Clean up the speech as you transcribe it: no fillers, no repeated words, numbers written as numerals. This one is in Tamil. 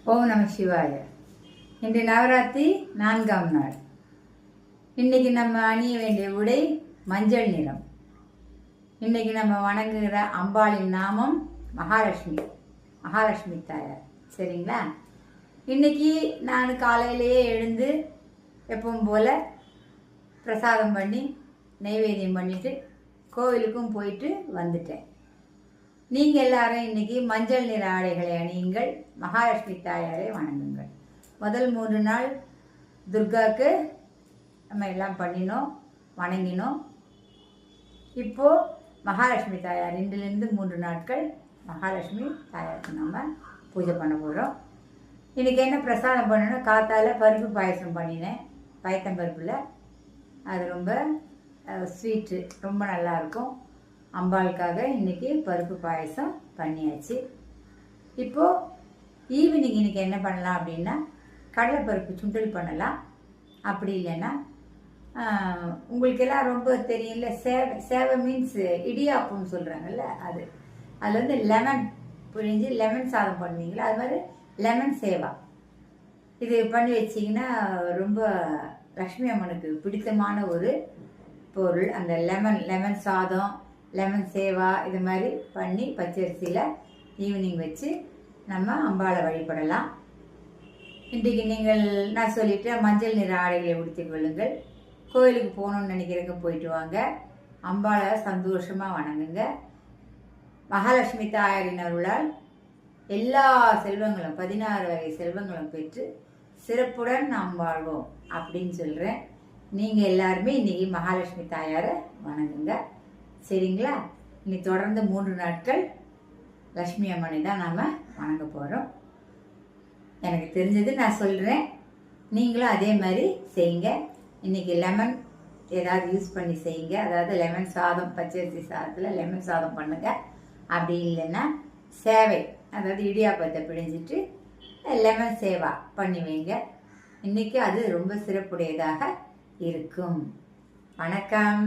ஓம் நம சிவாய. இன்று நவராத்திரி 4ஆம் நாள். இன்னைக்கு நம்ம அணிய வேண்டிய உடை மஞ்சள் நிறம். இன்னைக்கு நம்ம வணங்குகிற அம்பாளின் நாமம் மகாலட்சுமி தாயார். சரிங்களா? இன்னைக்கு நான் காலையிலேயே எழுந்து எப்பவும் போல பிரசாதம் பண்ணி நைவேத்தியம் பண்ணிட்டு கோவிலுக்கும் போயிட்டு வந்துட்டேன். நீங்கள் எல்லாரும் இன்னைக்கு மஞ்சள் நிற ஆடைகளை அணியுங்கள், மகாலட்சுமி தாயாரை வணங்குங்கள். முதல் 3 நாள் துர்காவுக்கு நம்ம எல்லாம் பண்ணினோம், வணங்கினோம். இப்போது மகாலட்சுமி தாயார் இன்றிலிருந்து 3 நாட்கள் மகாலட்சுமி தாயாருக்கு நம்ம பூஜை பண்ண போகிறோம். இன்றைக்கி என்ன பிரசாதம் பண்ணணும்? காத்தால் பருப்பு பாயசம் பண்ணினேன், பயத்தம்பருப்பில். அது ரொம்ப ஸ்வீட்டு, ரொம்ப நல்லாயிருக்கும். அம்பாளுக்காக இன்றைக்கி பருப்பு பாயசம் பண்ணியாச்சு. இப்போது ஈவினிங் இன்றைக்கி என்ன பண்ணலாம் அப்படின்னா, கடலைப்பருப்பு சுண்டல் பண்ணலாம். அப்படி இல்லைன்னா உங்களுக்கெல்லாம் ரொம்ப தெரியல, சேவை மீன்ஸ் இடியாப்பம்னு சொல்கிறாங்கல்ல, அதில் வந்து லெமன் புழிஞ்சு லெமன் சாதம் பண்ணுவீங்களா, அது மாதிரி லெமன் சேவா இது பண்ணி வச்சிங்கன்னா ரொம்ப லக்ஷ்மி அம்மனுக்கு பிடித்தமான ஒரு பொருள். அந்த லெமன் சாதம், லெமன் சேவா இது மாதிரி பண்ணி பச்சரிசியில் ஈவினிங் வச்சு நம்ம அம்பாளை வழிபடலாம். இன்றைக்கு நான் சொல்லிவிட்டேன், மஞ்சள் நிற ஆடைகளை உடுத்திக் கொள்ளுங்கள். கோயிலுக்கு போகணுன்னு நினைக்கிறதுக்கு போயிட்டு வாங்க. அம்பாளை சந்தோஷமாக வணங்குங்க. மகாலட்சுமி தாயாரின் அருளால் எல்லா செல்வங்களும் 16 வகை செல்வங்களும் பெற்று சிறப்புடன் நாம் வாழ்வோம் அப்படின்னு சொல்கிறேன். நீங்கள் எல்லாருமே இன்றைக்கி மகாலட்சுமி தாயாரை வணங்குங்க. சரிங்களா? இனி தொடர்ந்து 3 நாட்கள் லக்ஷ்மி அம்மனை தான் நாம் வணங்க போகிறோம். எனக்கு தெரிஞ்சது நான் சொல்கிறேன், நீங்களும் அதே மாதிரி செய்யுங்க. இன்றைக்கி லெமன் ஏதாவது யூஸ் பண்ணி செய்யுங்க. அதாவது லெமன் சாதம், பச்சரிசி சாதத்தில் லெமன் சாதம் பண்ணுங்கள். அப்படி இல்லைன்னா சேவை, அதாவது இடியாப்பத்தை பிழிஞ்சிட்டு லெமன் சேவா பண்ணி வைங்க. இன்றைக்கி அது ரொம்ப சிறப்புடையதாக இருக்கும். வணக்கம்.